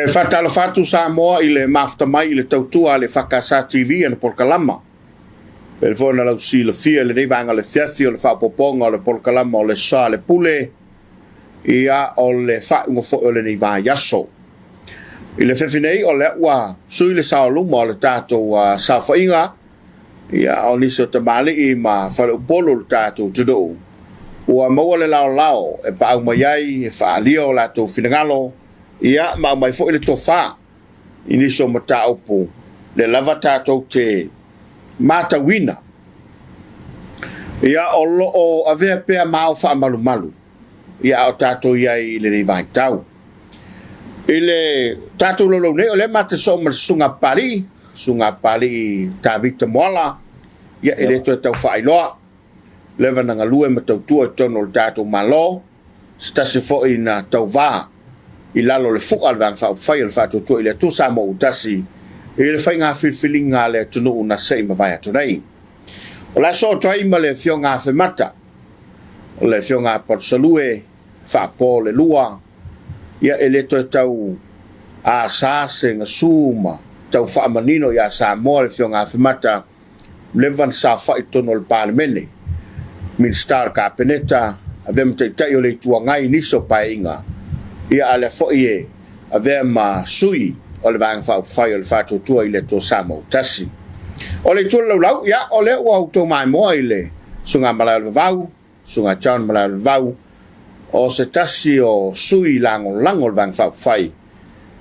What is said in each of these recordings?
Fatalo fatu Samoa i le maftamai i le tautua le EFKS TV ana polkalama. Pe fona lau si le fia le reivanga le fiafi o le whapoponga o le polkalama o le Soalepule ia o le whaungofo o le neiva yaso. I le whewhinei o le ua sui le saoluma o le tātou sawhainga ia o niso tamale i ma whale upolo le tātou tudou. Ua maua le lao lao e pa au mai ai e whaalia o lātou whinangalo ia ma mai fo le tofa ini so mata opo le lava tātou te mata wina ia o avea pea mau fa malu ia o tātou ia i le vai tau ile tātou lolo ne o le mata so mal sunga pali Tavita mola ia ele to tau fa iloa le vananga lue ma tau tua tono le tātou malo stasi fo ina tau va i lalo le fuqa le vanga whai le whātua i le tu Samoa utasi i le whainga whiwhilinga le tunu una sei ma vai atu nei. O la so toi ma le Afioga whemata o le Afioga Palusalue whāpō le lua ia e le toi tau a sāse ngā sūma tau whaamanino i a Samoa le Afioga whemata le van sa whai tono le pālemene min star kapeneta a vemte tai o le tuangai niso pai inga ia ale foi e ave ma sui o le vang fa fai o le fatu tua i le to Samoa tasi o le tu lau ia o le wa to mai mo ile sunga mala vau sunga chan mala vau o se tasi o sui lango le vang fa fai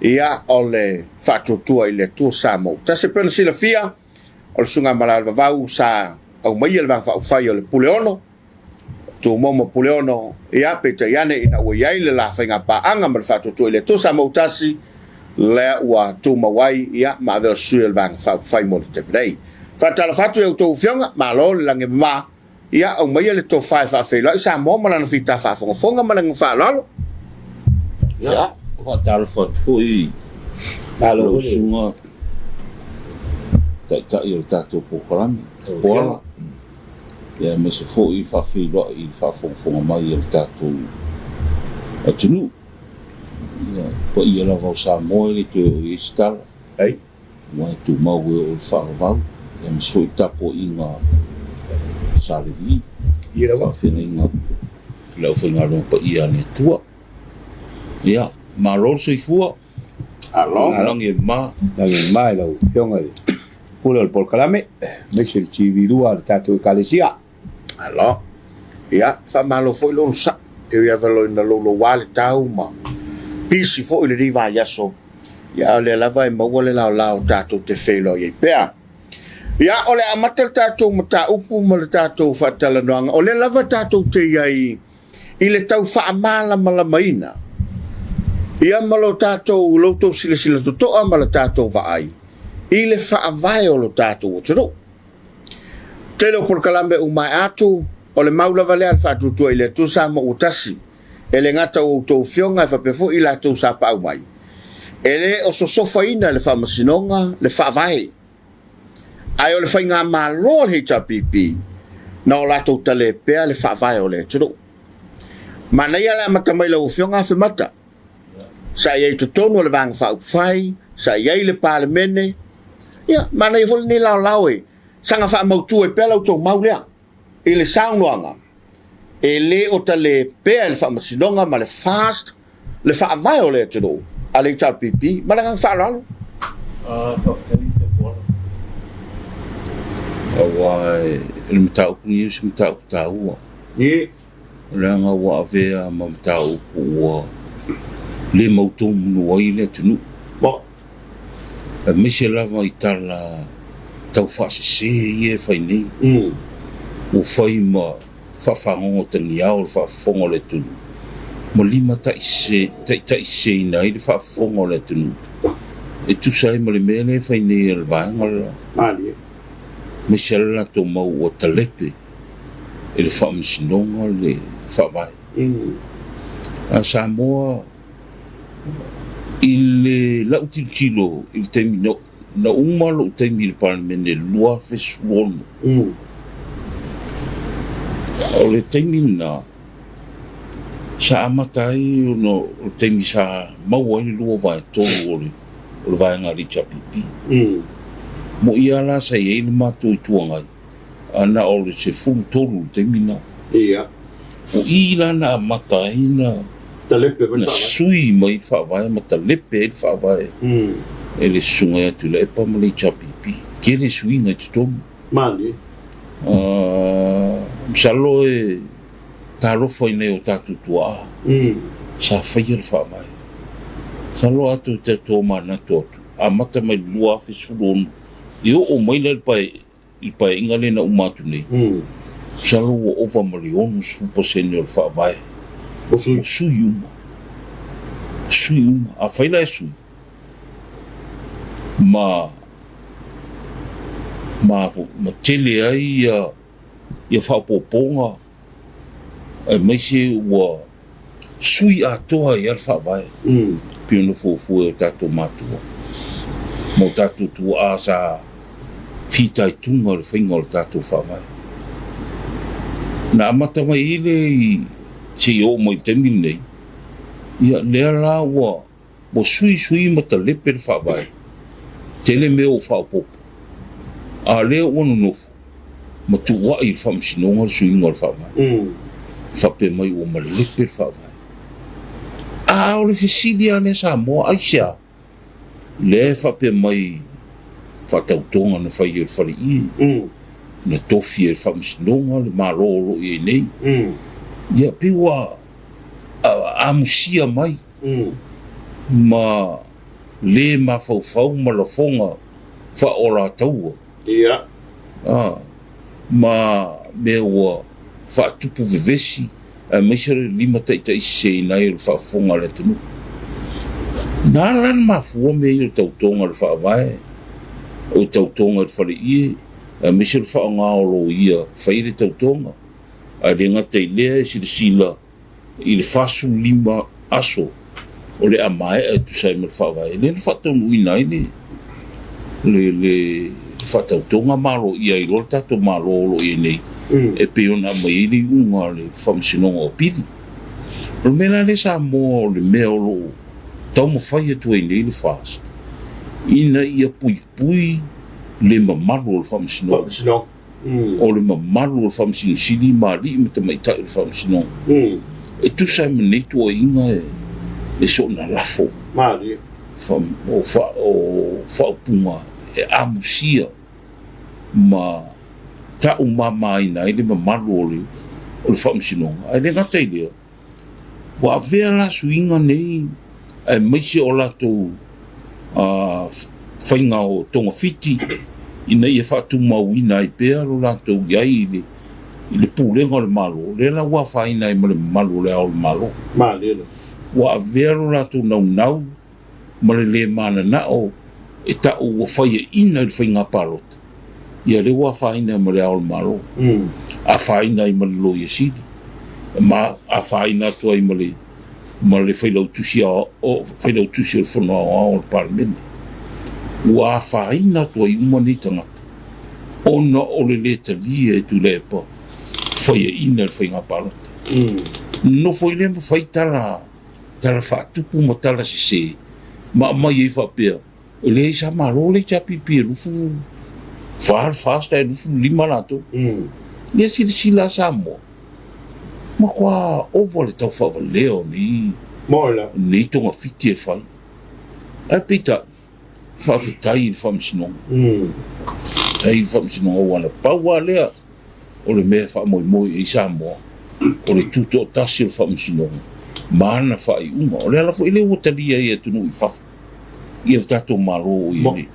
ia o le fatu tua i le to Samoa tasi pen sila fia o sunga mala vau sa au mai le vang fa fai o le puleono tu momo puleono ia pe te yane ina ua iai le la whainga pa anga ma le whātua tu ile tu Samoa tasi le ua tu mawai ia ma aveo sui le vanga whai mo le te pirei whatala whātua au tau whionga ma lo le lange ma ia au mai le tau whai whawhela i Samoa malana whita whafonga malanga whalalo ia whatala whatu i malo sunga tai o tātou pokalami Tapuala ia me se fo i whawhila i whafonga mai o tātou atunu ia pa ia la vau Samoa le te o istala ai mai tu mau e o whakavau ia me se fo i tapo i ngā salevi ia la whawhina i ngā lau whainga rong pa ia ne tua ia ma roso i fua langi ma i lau hionga pula le polkalame Missionary TV2 tātou kalesia alo ia fa malo foi lo sa e ia velo na lo wale tau ma pisi foi le riva yaso ia le lava e mo le la tato te felo ye pea ia ole amatel tato mata upu ma le tato fa tala noanga ole lava tato te ai i le tau fa amala mala maina ia malo tato lo to sila to amala tato va ai i le fa vai o lo tato o tro telo por kalambe o mai atu o le maula vale al fa tu i le tu Samoa utasi ele ngata o to fionga fa pefo i la tu sa pa mai ele o so sofaina le fa masinonga le fa vai ai o le fa nga malo le HPP na o la to tale pe le fa vai o le tro mana ia la mata mai lo fionga fa mata sa ia to tono le vang fa fai sa ia le parlemene ia mana i vol ni lao e sanga fa mau tu e pela to mau lea ele saunoanga ele o tale pe el fa masinonga ma le fast le fa vai o le tudo ale HPP malanga fa ralo awai il mtau ni sim tau tau e ranga wa vea ma mtau wa le mau tu no ile tunu bo a Michelle va itala tau fa se ye fa ni o foi ma fa fango te niau fa fongo le tu mo lima tai se na i fa fongo le tu e tu sai mo le mele fa ni el va ngala ali Michelle la to mo o talepe ele fa msinonga le fa vai a Samoa il la utililo il termino na uma lo termino parlemene lua fesuol o le termina sa amatai no te misa mau ni lu vai to o vai nga ri chapipi mo ia la sa ye ni matu tuanga ana o se fu tolu te mina ia o ila na matai na talepe na sui mai fa vai ma talepe fa vai ele sunga tu le pa mo le chapipi ke le sui nga to mali salo e talo foi nei o tatu tua sa faia fa mai salo atu te to mana totu a mata mai lua fi sulon io o mai le pai ingale na umatu nei salo o over million super senior fa vai o sui a faila sui ma tele ai ia fa poponga mai se wa sui a toa ia fa vai pino fu tato matua mo tato tu asa fita tunga le finga tato fa vai na mata mai ile se o mo temi nei ia le la wa mo sui mata le per fa vai tele me o fa popo a le onu no ma tu wa I fam sinonga sui ngol fa mai fa pe mai o ma le per fa mai a o le fisidia le Samoa aisha le fa pe mai fa tau tonga na fa I fa I na tofi e fam sinonga le malolo I nei ia pe wa a musia mai ma le ma fau ma la fonga fa ora tau ia ma me wa fa tupu vivesi a mesere lima tai se nai fa fonga le tunu na lan ma fu me I tau tonga le fa vai o tau tonga le fa I a mesere fa nga lo ia fa I tau tonga a renga te le sila I le fasu lima aso o le amai e tu sai me fa vai le fa tonu ina le fa tau tonga malo ia I lo tato malo lo I nei e pe ona mai ni unga le Faamisionare o pili o mena le Samoa le mea lo tau mo fai tu I nei le fast ina ia pui le mamalu le Faamisionare o le mamalu le Faamisionare ma li me te mai tai le Faamisionare e tu sai me nei tu inga e so na lafo mali o fa puma e amusia ma ta umama ina ile mamalu o le Faamisionare ai le ngata ile wa vera suinga nei e meisi o lato fainga o tonga fiti ina ia fatu mauina I pea lo lato iai ile pulenga le malo le la wa faina I le malo le au malo mali wa vero lato nau ma le mana na o e ta o faia ina le fainga parot ia le wa faina ma le au malo a faina I lo yesi ma a faina to I ma le faila tusia o faila tusia fono o parmen wa faina to I monitanga ona o le leta lie tu le pa faia ina le fainga parot no foi le faitala tala fatupu mo tala se ma mai I fa pe le sa malo le chapipi rufu far fast e rufu lima lato ia sila Samoa ma kwa ovo le tau fa leo ni mola ni tonga fiti e fai a pita fa fitai Faamisionare ai Faamisionare wana paua lea o le mea fa moi I Samoa o le tuto tasi o Faamisionare mana fa I uma o le ala fo ile o talia ia tunu I fafu ia tato malo I ni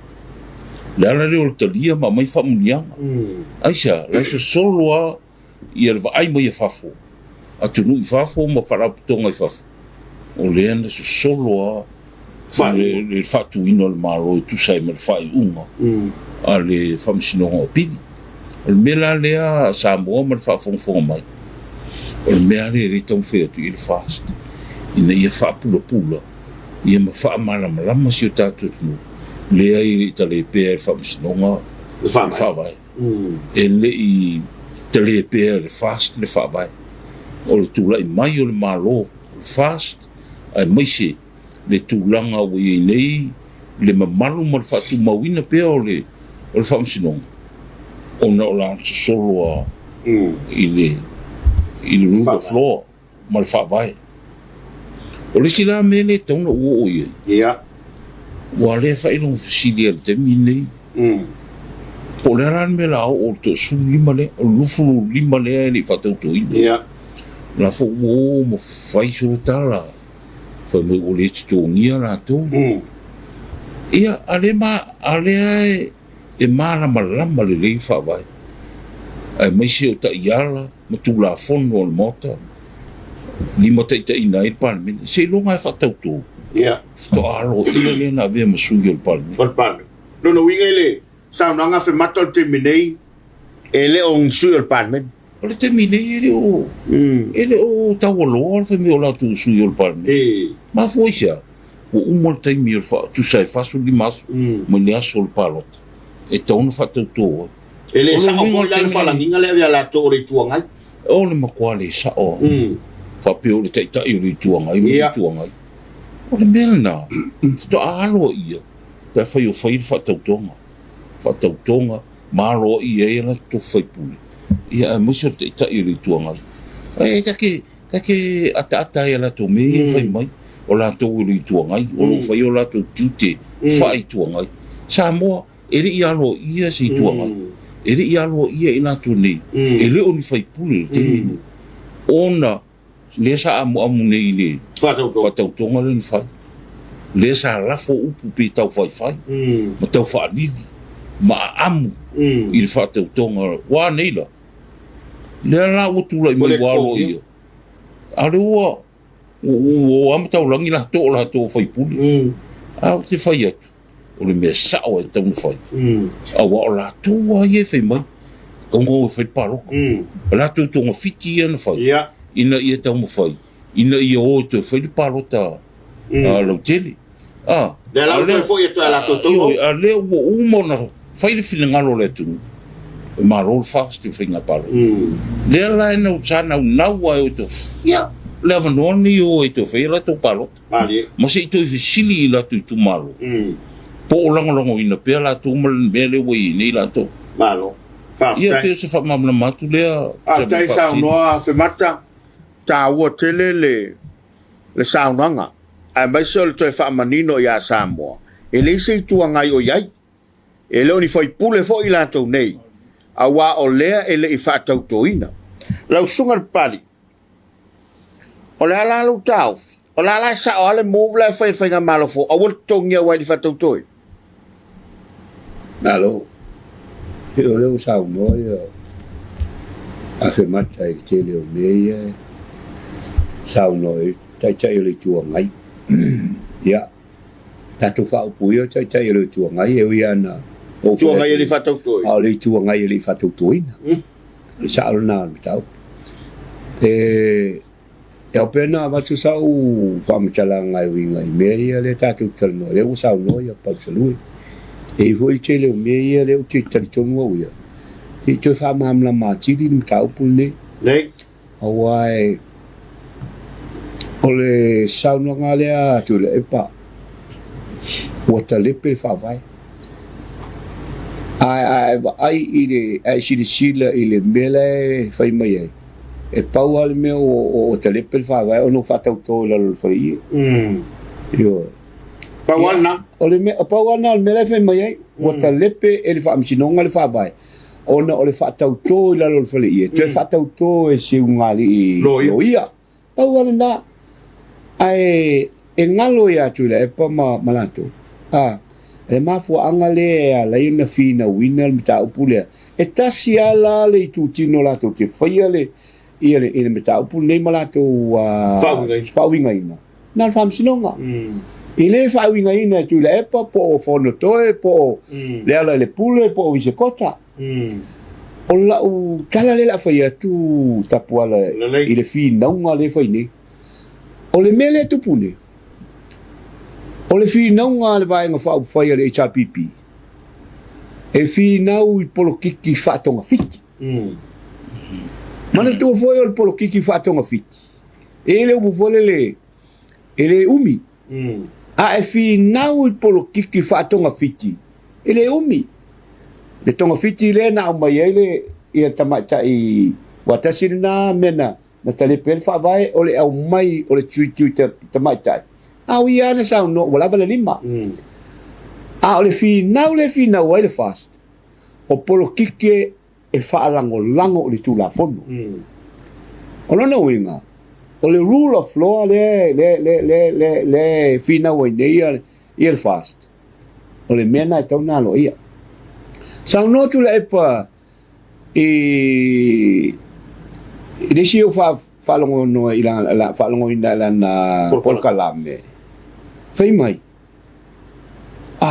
le ala le o talia ma mai famunianga aisha la so solo ia le ai mai fafu a tunu I fafu ma fara tonga I fafu o le ana so solo le fatu ino le malo tu sai me fa I uma a le Faamisionare o pili o le mela lea Samoa ma le fafonga mai o le mea le tau fea tu I le fast ina ia whaapula ia ma whaamalama si o tātou tunu lea I tale pēr Faamisionare le whawai e le I tale pēr le fast le whawai o le tūlai mai o le malo, fast, ai maise, le tūlanga o i nei, le mamalu ma le whatu mawina pia o le whamsinong. O na o la solo a i le ruba floor, ma le whawai. O le sila me le tauna ua o i. Ia. Wa le whailong fasili al temi nei. Po le ran me la o to su lima le, o lufulu lima le li whatau to ina. Ia. La fo o mo whai suru tala. Whai mo o le titongia la tō. Ia, ale ai e marama lama le lei whawai. Ai maise o ta iala, ma tu la fono o le mota. Lima ta ina i parmene. Se longa e whatau tō. Ia. To alo ia le na vea masui o le parmene. Parmene. Nono winga le, saunanga fe matol te minei, e le on sui o le parmene. O le te minei ele o tau aloa le whai o la tu sui o le parmene. Ma foi sia. O umar taimi o le wha, tu sai fasu li masu, mo le aso o le palota. E tauna whatau tō. E le sa o fo le whalanginga le avea la tō o le tuangai. O le makua le sa o. Whapeo le taitai o le tuangai, mo le tuangai. O le mea na, to alo ia. Pea whai o whai le whatau tonga. Whatau tonga, maro ia e la to whai pule. Ia e mwisho le taitai o le tuangai. E take ata e la to me e whai mai. O la tō uri tuangai, o lo whai o la tō tute, whai tuangai. Samoa, ere i alo ia si tuangai. Ere i alo ia i la tō nei. Ere o ni whai pule, te minu. Ona, le sa amu nei le. Whatau tonga le ni whai. Le sa rafo upu pe tau whai. Ma tau whaanidi. Ma amu. I le whatau tonga. Wā nei la. Le la o tūla i mai walo ia. Ale ua. O amatau langi la tō whai puli. A te whai atu. O le mea sao e taunu whai. A wa o la tō a ie whai mai. Kaunga o whai paroko. La tō tonga whiti ana whai. Ina ia tau mo whai. Ina ia o te whai parota. Lau tele. Le lau tō whai atu a la tō tonga. A leo o umona. Whai le whina ngalo le tunu. Ma rol fast te whai ngā paro. Le la e nau tāna nau ai o tō. Ia. Le avanoni o e tō whai la tō palota. Ma se i tō i whisili i la tō i tū malo. Po o langalongo ina pēr la tō malan mele wai nei la tō. Malo. Ia pēr se whamamla matu lea. Tai saunoa whemata. Tā ua tele le saunanga. Ai mai se o le toi whamanino i a Samoa. E le se i tuangai o iai. E leo ni whai pule fo i la tō nei. A wā o lea e le i whaatau tō ina. Lau sungar pali. O le ala lu tau. O le ala sa o ale mō la whai ngā malo fo. A wul tongia wai di whatau toi. Nalo. E o leo sa unoa ia. A whe mata i te leo mea. Sa unoa i tai o le tuangai. Ia. Tatu whao puia tai o le tuangai. E ui ana. Tuangai e li whatau toi. A le tuangai e li whatau toi. Sa alo nā tau. E au pena watu sau whamitala ngai winga i mea ia le tātou talanoa. Leo sau noa ia Palusalue. E i hoi te leo mea ia leo te taritonu au ia. Te toi whamamla mātiri ni mtau pulne. Nei. Awai. O le sau noa ngā lea tu le epa. Wata lepe whawai. Ai i le, ai sila i le mele whai mai ai. E pau ale mea o te lepe le whawai, o no whatau tō la lo whai. Io. Pau ana? O le mea, pau ana le mele whai mai ai, o te lepe e le whaamisinonga le whawai. Ona o le whatau tō la lo whai. Te whatau tō e se ungali i loia. Pau ale na. Ai, e ngalo ia tu le epa malato. E mafua anga le a lai na fina wina le mita upule. E tasi ala le i tu tino lato te whaia le ia le ina mita upule nei malato whawinga ina. Nā whamsinonga. I le whawinga ina tu le epa po o whono toe po le ala le pule po o wise kota. O lau tala le la whaia tu tapuala i le fina unga le whaine. O le mele tupune. O le whinaunga le vaenga whau whaia le HRPP. E whinau i polo kiki whatonga whiki. Mana tu foi o polo kiki fatonga fit. Ele o vole ele umi. A fi nau polo kiki fatonga fiti. Ele umi. Le tonga fiti le na mai ele ia tamata I watasi na mena na tale pel fa vai ole au mai ole tui tamata. Au ia na sa no wala bala lima. A ole fi nau ele fast. O polo kiki e whaalango lango o le tūla whono. Ono na winga, o le rule of law le whina wai nei i le fast. O le mena e tau nalo ia. Sau notu le epa i resi o whalongo noa i whalongo i na polkalame. Whai mai.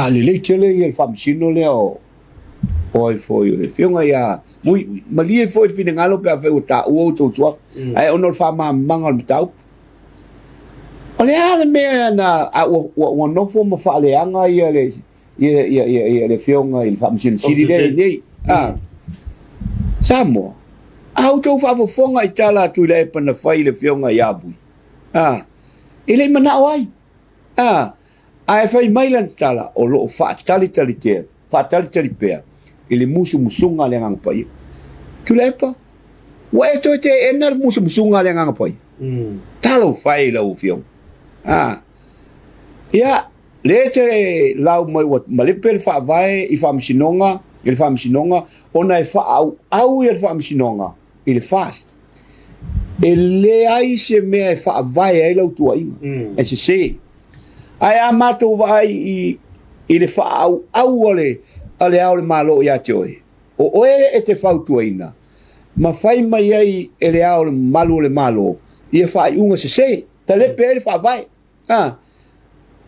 Le tele i le whamsino le o oi foi o fionga ia mui malie foi fina ngalo pe ave uta o to tswa ai ono fa ma mangal tau ole ale me na o no fo mo fa le anga ia le fionga il fa msin siri de Samoa auto fa fo fonga itala tu le pa na fa le fionga ia bu ele mana wai ai fa mailan tala o lo fa tali pe ele musunga le ngang pai tu lepa wa eto te enar musunga le ngang pai talo fai la u fiong ya lete lau mai wat malipel fa vai I Faamisionare il Faamisionare ona e fa au il Faamisionare il fast ele ai se me fa vai ai lau tua inga e se ai amato vai il fa au ale au le malo ia tioe. O oe e te fautuaina. Ma fai mai ai ele au le malo. Ia fai unga se. Ta lepe ele fa vai.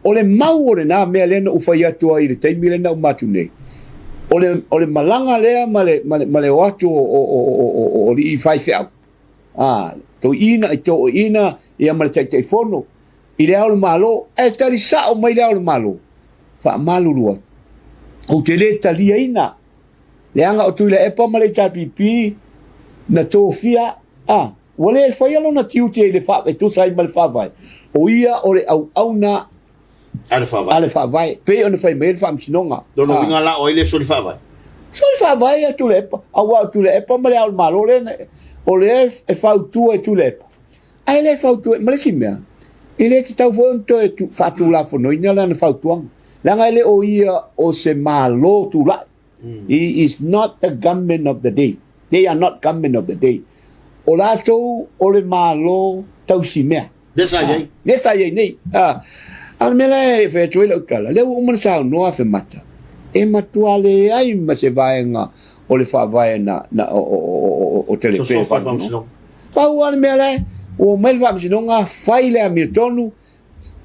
O le mau o le nā mea lena u fai atua I le teimi lena u matu nei. O le malanga lea ma le watu o li I fai feau. To ina I to ina ia ma le tei fono. I le au le malo. E tari sao mai le au le malo. Fa malu lua. O te le talia ina. Le anga o tuile epa ma le tapipi na tōwhia. Wale e whai alo na tiu te le wha, e tu sai ma le whawai. O ia o le au na ale whawai. Pe o na whai me le Faamisionare. Dono winga la o ile so le whawai. So le whawai a tu le epa. Awa tu le epa ma le au malo le. O le e whautua e tu le epa. Ai le whautua, ma le si mea. I le te tau whanto e whatu la whanoina la na whautuanga. Langa ele o ia o se malo tu la. He is not the government of the day. They are not government of the day. O lato o le malo tau si mea. Desa yei. Desa yei nei. Al mele e fe tuile ukala. Leo umana sao noa fe mata. E matua le ai ma se vaenga o le wha vaena o telepe. Pau al mele o mele Faamisionare fai le amirtonu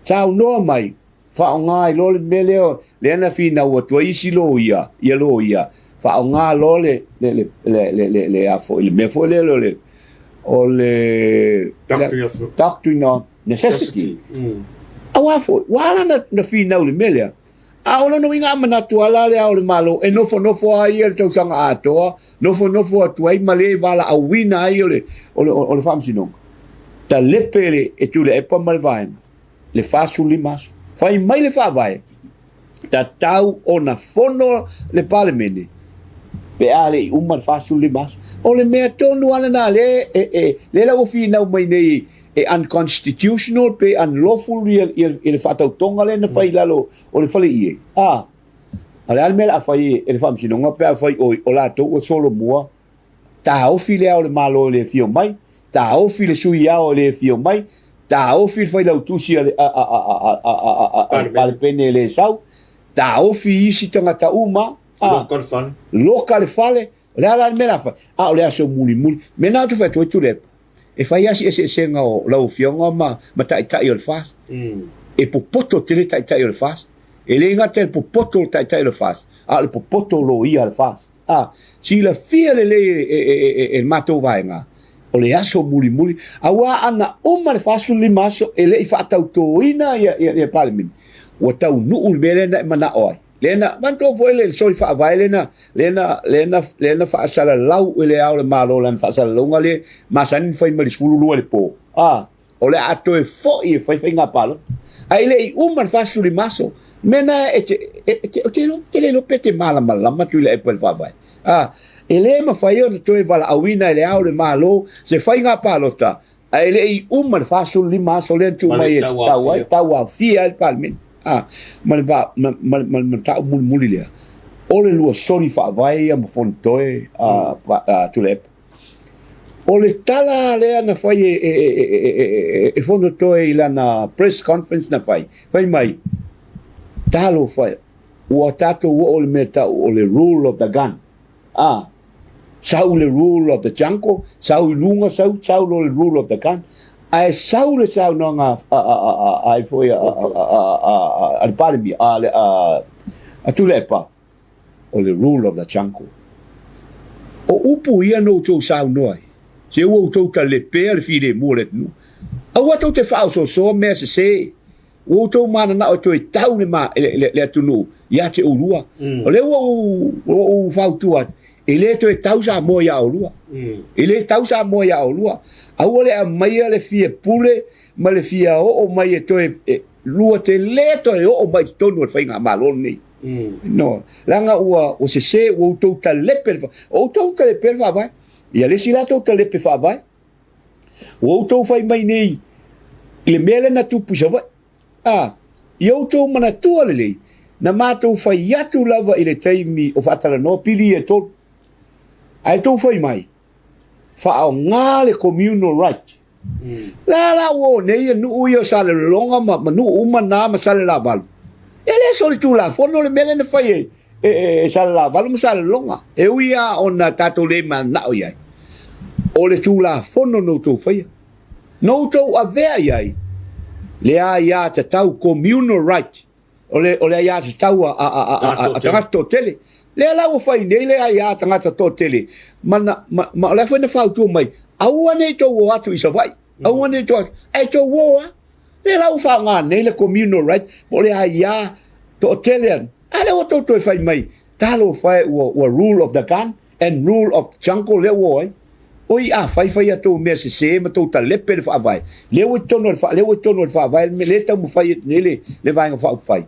sao noa mai. Fa nga lo le meleo le na fina o to isi lo ia fa nga lo le afo il me fo le o le doctrine of necessity awa fo wala na fina o le melea a ono no inga mana tuala le o le malo e no fo ai el tau sanga ato no fo tu ai male vala a wina ai o le Faamisionare ta lepele e tu le e pa malvaina le fasu limas fai mai le whawai. Ta tau o na fono le palemene. Pe ale umar fasu le mas. O le mea tonu ala na le lau whina mai nei unconstitutional pe unlawful i le whatautonga le na whai lalo o le whale ie. Ale ale mea a whai le Faamisionare pe a whai o lato o solo mua. Ta ofi le au le malo le fio mai. Ta ofi le sui au le fio mai. Ta ofi fai lau tusi pale pene le sau. Ta ofi isi tangata uma. Loka le fale. Le ala mena fa. O le aso muli. Mena tu fai tu lepa. E fai asi ese nga o lau fionga ma tai o le fast. E popoto tele tai o le fast. E le ingata le popoto tai o le fast. Le popoto lo ia le fast. Si la fia le matou vaenga. O le aso muli. Awa ana oma le fasu limaso e le i whaatau tōina i palemini. Ua tau nuu mele na mana oai. lena manto foi le soi fa vai lena fa sala lau le au le malo lan fa sala longa le masan foi ma disfulu le po ole ato e fo e foi nga palo ai le man fa su li maso mena ke le pete mala tu le pel fa vai ele ma fa io to e vala awina le au le malo se foi nga palo ta ai le man fa su li maso le tu mai tawa fia il palmin mal ta muli le ole lu sori fa vai am fontoe tu le ole tala le na fai e fondo toe ilana press conference na fai mai talo fai o tato o le meta o le rule of the gun sau le rule of the jungle sau lunga sau le rule of the gun ai sau le sau no nga ai foi al parbi a tulepa o le rule of the jungle o upu ia no to sau noi se o to ta le per fide molet nu a wa to te fa so me se o to mana na o to tau le ma le tunu ya te ulua o le o fa tu ele to tau sa mo ya ulua ele tau sa mo ya ulua a o le mai le fie pule ma le fia o mai to lua te le to o mai to no fa nga malon ni no langa o se o to ta le per o to ta le per va ia le sila tau ta lepe wha vai. O tau whai mai nei, le mele na tupu sa vai. I au tau mana tua le lei, na mātou whai atu lava i le taimi o whatara no pili e tolu. Ai tau whai mai, wha au ngā le communal right. La o nei nu ui o sale longa ma nu uma nā ma sale la balu. E le soli tu la, fono le mele na whai sale la balu ma sale longa. E ui a ona tato le ma nao iai. O le tūla fono no tō whaia. No tō a vea iai. Le a ia te tau communal right. O le a ia te tau a tangata tō tele. Le a lau whai nei le a ia tangata tō tele. Ma le whaina whautua mai. Aua nei tō o atu isa vai. Aua nei tō atu. E tō woa. Le lau whao ngā nei le communal right. O le a ia tō tele an. A le o tō tō whai mai. Talo whai ua rule of the gun and rule of jungle le woa. Oi fai atu me se ma to ta lepe le fa vai le o tono le fa vai me le ta mo fai nele le vai fa fai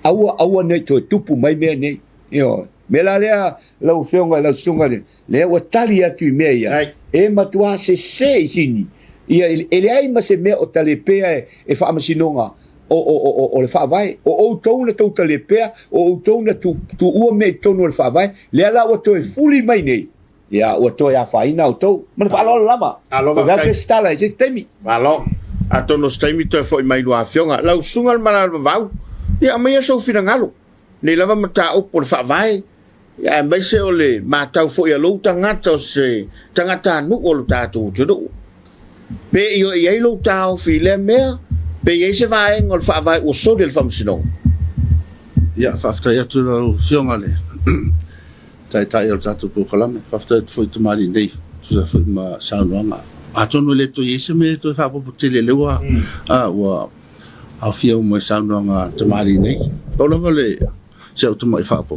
au nei to tupu mai me nei yo me la le o fionga la sunga le o tali atu me ia e ma tua se sini ia ele ai ma se me o talepe e fa masinonga o le fa vai o tona to talepe o tona tu o me tono le fa vai le la o to e fuli mai nei ya o to ya faina o to man fa lo lama va se stala se temi malo ato no stemi to foi mai lo afionga la sungal mana vau ya mai so fina ngalo ne lava mata o por fa vai ya mai se ole mata foi ya lo tangata se tangata nu o ta tu tu pe yo ye lo ta file me pe ye se vai ngol fa vai o so del famsino ya fa sta ya tu lo fionga le tai o tatu po kalame fafta foi tu mari nei tu sa foi ma saunga a tonu le to yese me to fa po tele le wa wa a fio mo saunga tu mari nei to lo vale se tu mai fa po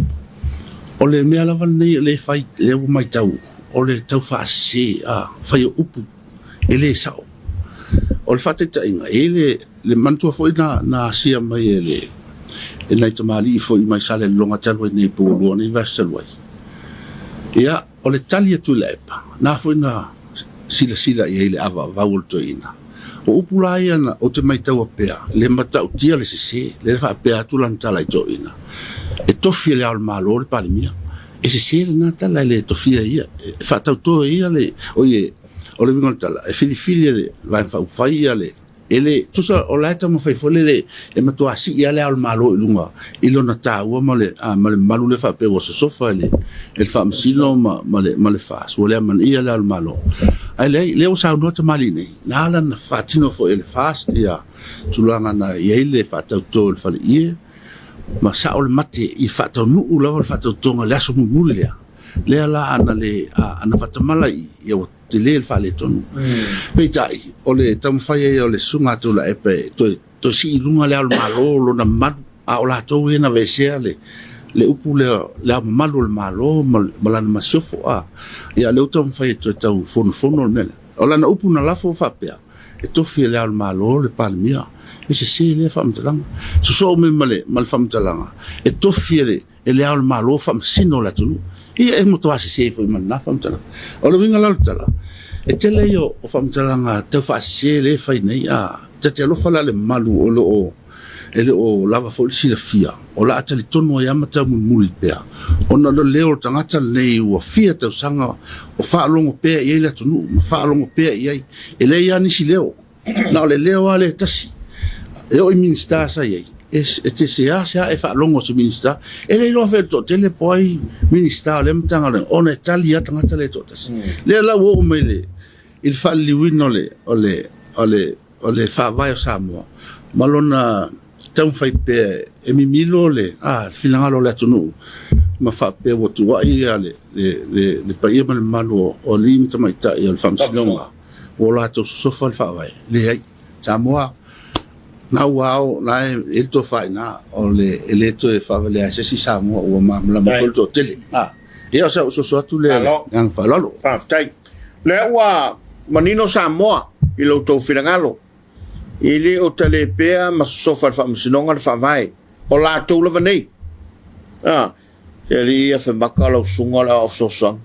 o le me ala van nei le fai le mai tau o le tau fa se fai upu ele sa o le fate ta inga ele le mantua foi na sia mai ele e nei tu mari foi mai sale longa talo nei po lo nei vaselwai ia o le tali atu le epa na foi na sila ia ile ava vaul to ina o upula ia na o te mai tau apea le mata o tia le sese le fa apea tu lan tala to ina e tofi le al malo le palimia e sese na tala le tofi ia fa tau to ia le oye o le vingon tala e fili le va fa fai ia le ele tu sa o la tamo fai fole le e ma to asi ia le al malo lunga ilo na ta o ma le malu le fa pe o so fa le el fa msino ma le fa so le man ia le al malo ai le o sa no te mali nei na la na fa tino fo el fast ia tu langa na ia le fa ta to fa le ia ma sa o le mate i fa ta nu u la fa ta to le aso mu le ala ana le ana fa ta mala ia te le fa le tonu pe tai o le tam fa o le sunga tu la epe to si lunga le al malo lo na man o lātou e na vesea le upu le malu le malo malana masiofo ia le utau mwhai e tau fono le mele. O lana upu na lafo whapea e tofi le al malo le palimia e se le whamtalanga. So me male whamtalanga e tofi le al malo whamsino la tunu. Ia e moto ase se foi man na whamtalanga. O le winga lalutala e tele yo o whamtalanga tau whaase le whai nei te alofa la le malu o lava fo si le fia o la atali tono ya mata muli pea ona lo leo tangata nei o fia tau sanga o fa longo pe ye la tonu fa longo pe ye ele ya ni si leo na le leo ale tasi e o minista sa ye te se e fa longo se minista ele lo fe to tele poi minista le mtanga le ona italia tangata le to tasi le la wo mele il falli wino le fa vai Samoa malona tau fai pe e mimilo le finanga lo le tonu ma fa pe wo tu ai le paia mal malo o lim tama ita e le famsilonga o la to so fa fa vai le ai Samoa na wow na el to fai na o le to e fa le se si Samoa o ma la mo to tele e o so tu le ngang fa lolo fa tai le wa manino Samoa i lo to finangalo ili o tele pea ma sofa fa msinonga fa vai o la to le nei ele ia fa makalo sunga la of sosang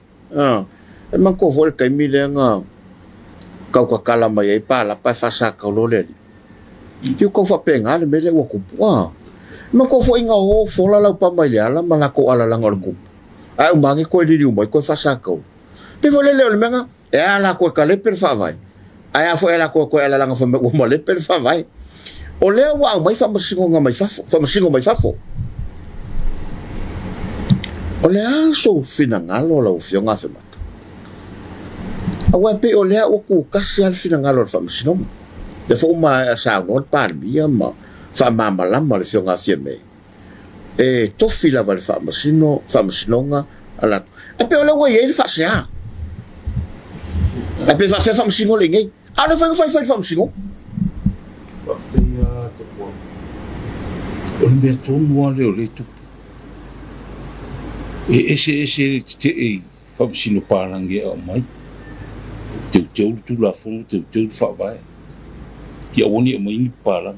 e man ko vol kai mi le nga ka kala mai e pa la pa fa sa ka lo le ti ko fa penga le mele wo ku man ko fo inga o fo la pa mai la ma la ko ala la ngor ku ai mangi ko li mai ko fa sa ka pe vole le menga e ala ko ka le per fa vai ai a foi ela ko ela langa foi o mole per fa vai o le wa mai fa masingo mai fa fo o le so finangalo la ufionga fe mata a wa pe o le o ku kasi al finangalo fa masingo de fo ma sa no par bia ma fa mama la ma le fionga fe me e to fila va fa masinonga ala e pe o le wa ye fa sa e pe fa masingo le ngai ano fai famsingo Papalii Tapuala o le mea tonu ale o le tupu ese te e famsino parangi au mai teu tu la fulu teu fa vai ia woni mai ni parang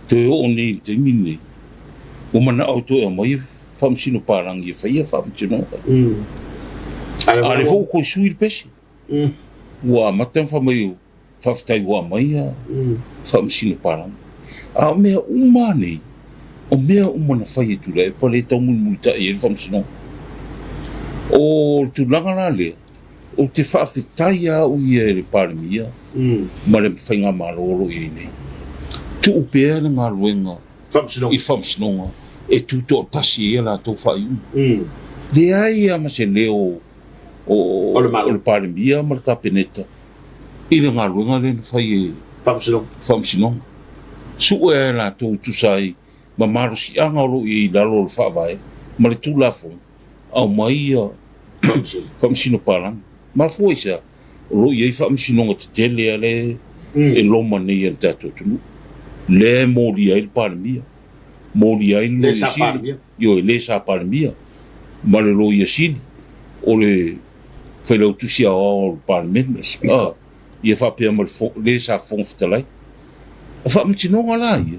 te o ni te mini o mana auto e mai famsino parangi fai famsino ale fo ko sui pesi wa matam fa mai fa ftai wa mai fa msino parang a me umani o me umana fai tu le pa le tau multa e fa msino o tu langa le o te fa ftai o ye le parmia ma le fainga maloro e ne tu upea nga luenga fa msino e tu to tasi e la to fa le ai ama se leo o le parmia ma ka peneta ile nga luenga le fai famsinong su e la to tu sai ma maru si anga lo i la lo fa vai ma le tu la fo au mai famsino parang ma foi sa lo i famsinong te tele ale e lo mani e tato tu le mori ai parmia mori ai le si yo le sa parmia ma le lo i si o le foi lo tu sia o parmen ia fa pe mal le sa fon ftalai o fa mtino ngala ia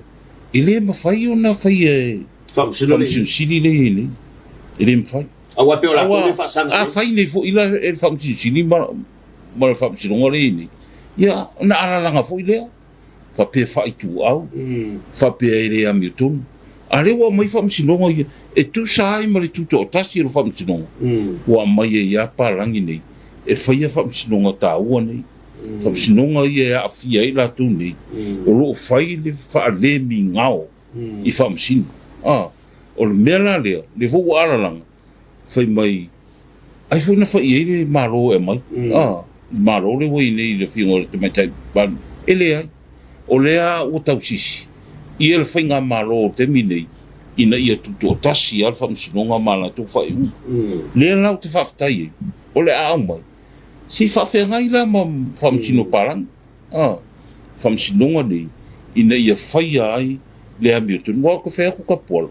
ile ma fai ona fai fa mtino sili le ile mfai awa pe ola ko fa sanga fai ne fo ila e fa mtino sili ma fa mtino ngala ni ia na ala langa fo ile fa pe fa tu au fa pe ile am yutun ale wa mai fa mtino ia e tu sai ma le tu to tasi ro fa mtino wa mai ia pa rangi nei e fai fa mtino ta u nei famsinonga ia afia ila tu ni o lo fai le fa le mingao I famsin o le mela le vo ala lang fai mai ai fu na fa ile malo e mai malo le wo ni le fingo te mai tai ban ele ai o le a o tau sisi I le fai nga malo te mini ina ia tu to tasi al famsinonga mala tu fai le la te fa ftai o le a mai si fa fe ngai la mam famsino parang famsinonga ni ina ia fai ai le ami tu mo ko fe ko Tapuala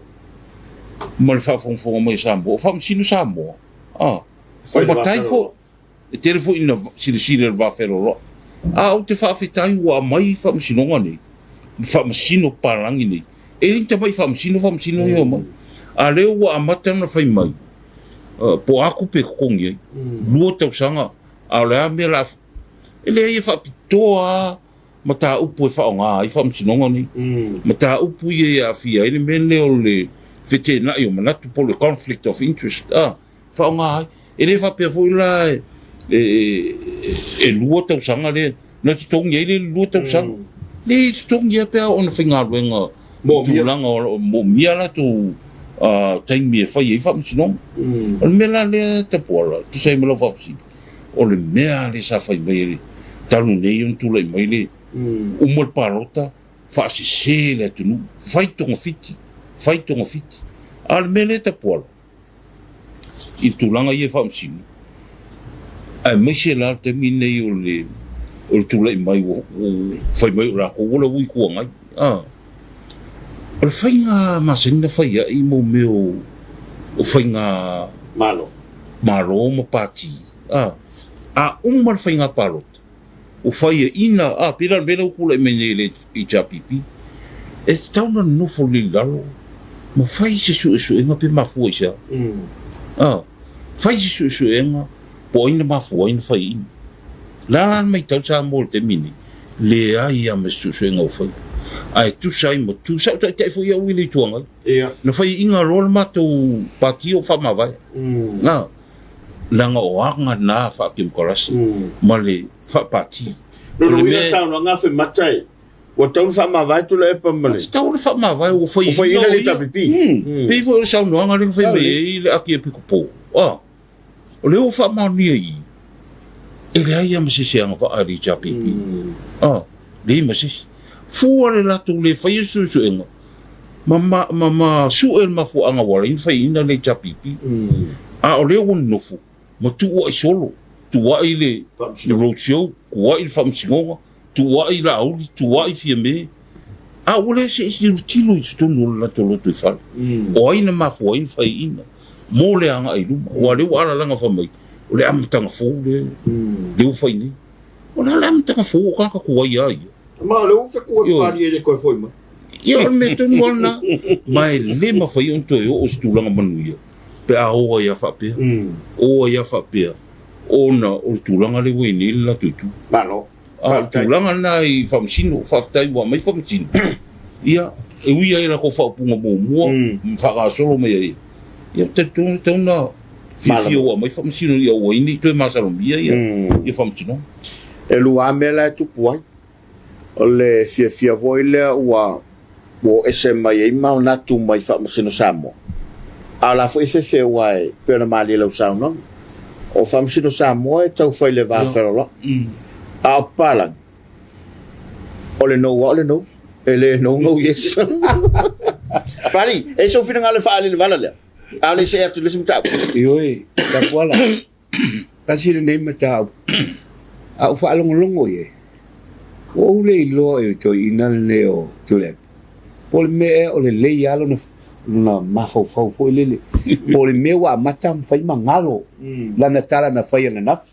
mal fa fo mai Samoa fa msino Samoa Fai ma le tai wafero. fo e telefo ina sile va fero o te fa fitai wa mai fa msino ngani fa msino palangi ni e rin te mai fa msino yo mai a le wa amata na fai mai po aku pe kongi luo tau sanga a le me la ele ia fa pitoa mata upu fa nga i fa msino ngani mata upu ia fia ele mele o le fete na yo mana tu po le conflict of interest fa nga ele fa pe foi la e luo tau sanga le na te tongi ele luo tau sanga le tongi pe on finga wenga mo langa mo mia la tu tai mi fa ye fa msino o me la le Tapuala tu sei me lo fa si o le mea le sa fa mai talu nei un tu le mai le o mo parota fa se le tu fai tonga fiti al me le Tapuala i tu langa ye fa msino ai me se la te mi nei o tu le mai o fai mai la ko la ui ko ngai o fai nga masina fai ai mo meu o fai nga Malo. ma pati mal fai nga parot o fai ina pira bela o kula me nei i chapipi e tauna no fo le lalo ma fai se su nga pe ma fu isa fai se su nga po ina ma fu ina fai la mai tau sa mo te mini le ai me su nga o fai ai tu sai mo tu sa te fo ia wili tuanga no fai inga rol ma tu pati o fa ma vai langa o anga na fa kim koras male fa pati No ia sa no nga fe matai. O tau fa ma vai tu le pa male. Tau fa ma vai o fai ina le tapipi. Pe fo sa no nga ring fai me le aki pe ko po. O le o fa ma ni ai. Ele ai am se anga fa ari tapipi. Le ma se fuare la tu le fai su enga mama su el ma fu anga wala in fai ina le tapipi o le won no fu mo tu o solo tu wa ile ro show ko il fam singonga tu wa ile au tu wa fi me o le se tilo tu no la to lo tu fa o ina ma fu in fai ina mo le anga i lu wa le wala langa fa mai o le am tanga fu le fai ni o le am tanga fu ka ko ia Ma le ufe ko pari ele ko foi ma. Ia me tu mona mai le ma foi un toyo o stulanga manuia. Pe a o ia fa pe. O ia fa pe. Ona o stulanga le wini la tutu. Ma no. Stulanga na I fa msino fa tai wa mai fa msino. Ia e uia ira ko fa punga mo fa ga solo me ia. Ia te na fifio wa mai fa msino ia wini to ma salomia ia fa msino. E lua me la tu puai. O le fia voile ua o ese mai e mau natu mai fa masino Samoa. A la fo ese wai pena mali lo sauna. O fa masino Samoa e tau fai le va ferola. A pala. O le no. Ele no yes. Pali, e so fina ngale fa ale vala le. Ale se atu le simta. Ioi, Tapuala. Kasi le nei mata. A fa longo ye. O le lo e to ina le o tule. Pol me o le alo na mafo fo le. Pol me wa mata fai mangalo. La na tala na fai na naf.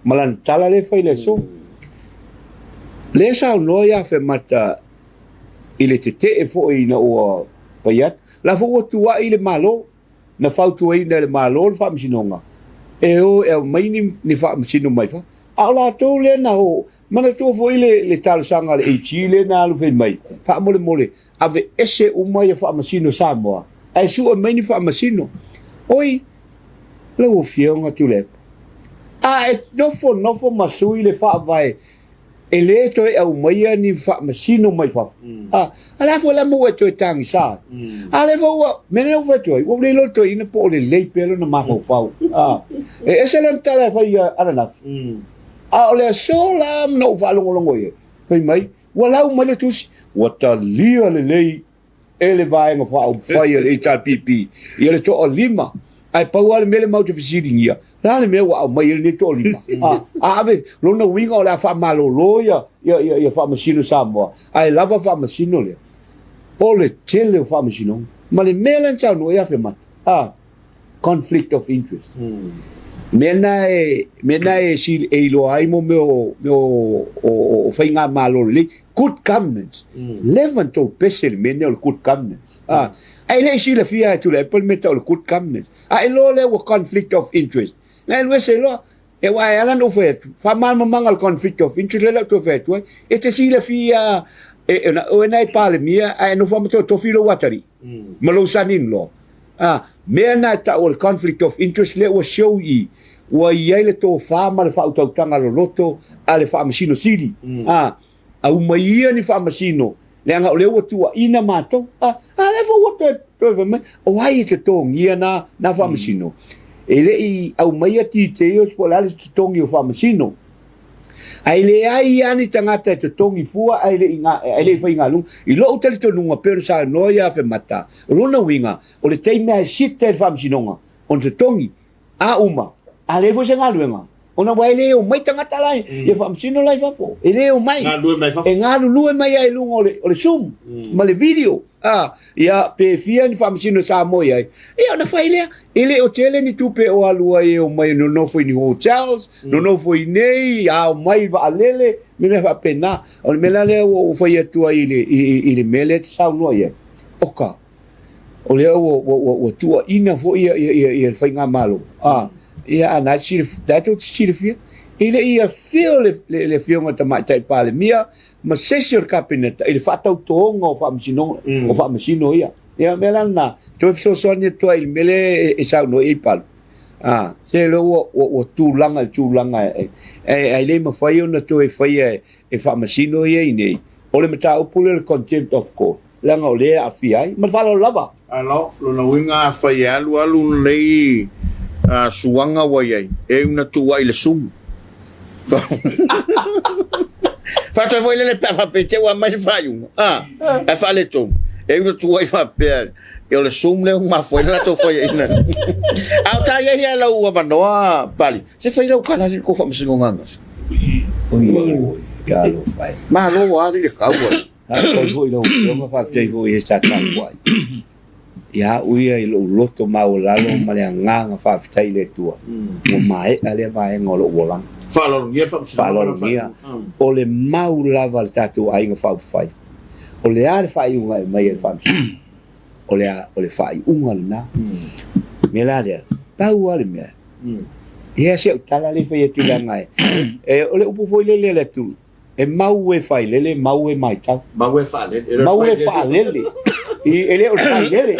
Malan tala le fai le so. Le sa no ya fe mata ile te fo ina o payat. La fo tua ile malo. Na fa tua ina le malo fa msinonga. E mai ni fa msino mai fa. Ala to le na o mana to foi le tal sanga le Chile na lu fe mai pa mole ave ese mai fa masino Samoa ai su mai ni fa masino oi le o fionga tu le no fo masui le fa vai ele to e mai ni fa masino mai fa ala fo la mo to tang sa ala fo me no fo to o le lo to ina po le pelo na ma fa e ese lan tala fa ia ana ole sola no valongo ye. Kai mai, wala o male tusi, wata lia le lei ele vai nga fa o fire e ta pipi. Ele to o lima. Ai pa wala mele mau te fisiringia. La le me wa mai ele to lima. Ave, lo no winga ola fa malo loya, ya fa masino Samoa. Ai lava fa masino le. o le tele o whamasinonga. Ma le melan tau no ea whemata. Conflict of interest. Mena e si e ilo ai mo o whainga malo le good governance. Levanto pesel mena o good governance. Ai le si le fia tu le pol meta o good governance. Ai lo le o conflict of interest. Ngai lo se lo e wai ala no fet. Fa mal mangal conflict of interest le to fet. E te si le fia o nai pale mia ai no fa to filo watari. Malo sanin lo. Mena ta o conflict of interest le o show I wa ia le to fama le fautautanga lo loto ale famasino sili au mai ni famasino le anga o le tua ina mato le fo what o ai te tongia na famasino ele I au mai ati te os polale te tongi o famasino ai le ai ani tangata te tongi fua ai le fa inga lu I lo utali to nunga pero sa noia fe mata rona winga o le teime ai site famasino on te tongi uma ale fo se ngaluenga ona wai le o mai tangata lai e famasino lai fafo e le o mai e ngalu lue mai ai lungo o le zoom ma le video ia pe fia ni famasino Samoa ai ia na fai le ele o tele ni tupe o alua e o mai no foi ni hotels no foi nei o mai va alele me va pena o me la le o foi tu ai ile mele sa no ia oka o le o tua ina fo ia fai nga malo ia ana sir dato sirfia ele ia fio le fio ngata mai tai pale mia ma sesor cabinet ele fata o tonga o famasino ia melana to so sonia to il mele e sa no e pal se lo o tulanga ai le ma fai ona to e fai e famasino ia nei o le mata o pule contempt of court langa o le afiai ma falo lava alo lo na winga fai alu nei suanga wai e una tua ile sum fatto voi le fa pete wa mai fai e fa le tom e una tua fa per e le sum le uma foi la to foi ina ta ia la u va no pali se fai lo kana ko fa msingo nganga galo fai ma lo wa ri ka wa ko voi lo ma fa te voi sta tan wai ia uia I lo loto mau lalo ma le nganga fa fitai le tua mo mai ale vai ngolo wolang falon ia o le mau lava le tatu ai nga fa fai o le ale fai unga mai e fa o le fai unga na me la le pau ale me ia se tala le fai tu la ngai e o le upu foi le tu e mau e fai le mau e mai ta mau e fa le ele o fai lele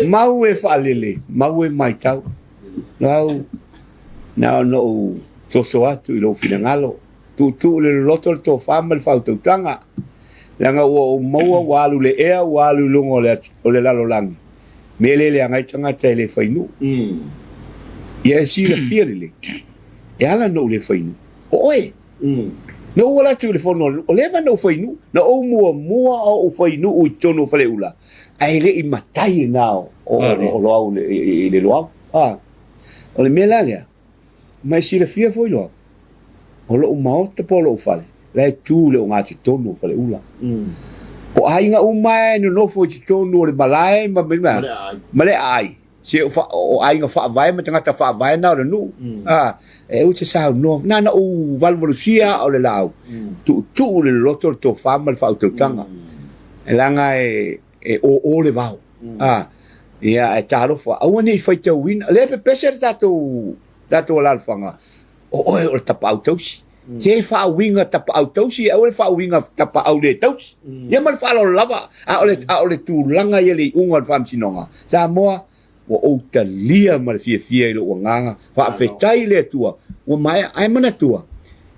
mau e fa lele mau e mai tau no so atu I lo finangalo tu le loto to fama le fautautanga langa o mau walu le ea walu lungo le lalo lang mele le ngai tanga tele fainu ia si le fiele e ala no le fainu oe no wala tu le fono o leva no fainu no o mua o fainu o tono fale ula ai le I matai now o lo le lo o le melalia mai si le fia foi lo o lo mau te polo fale le tu le o ngati tono fale ula o ai nga umai no foi tono le balai ma le ai se o ai nga fa vai ma tanga fa vai na no e o se sa no na o valvolusia o le lau tu le loto to fama le fa tanga e langa e o le vau ia e taro fa o nei fai te win le pe peser dato la fanga o tapa autos se fa winga tapa autos e o le fa winga tapa autos ia mal fa lo lava o le tu langa ye le unga fam sinonga Samoa o talia ma fia I lo nganga fa fetai le tua o mai ai mana tua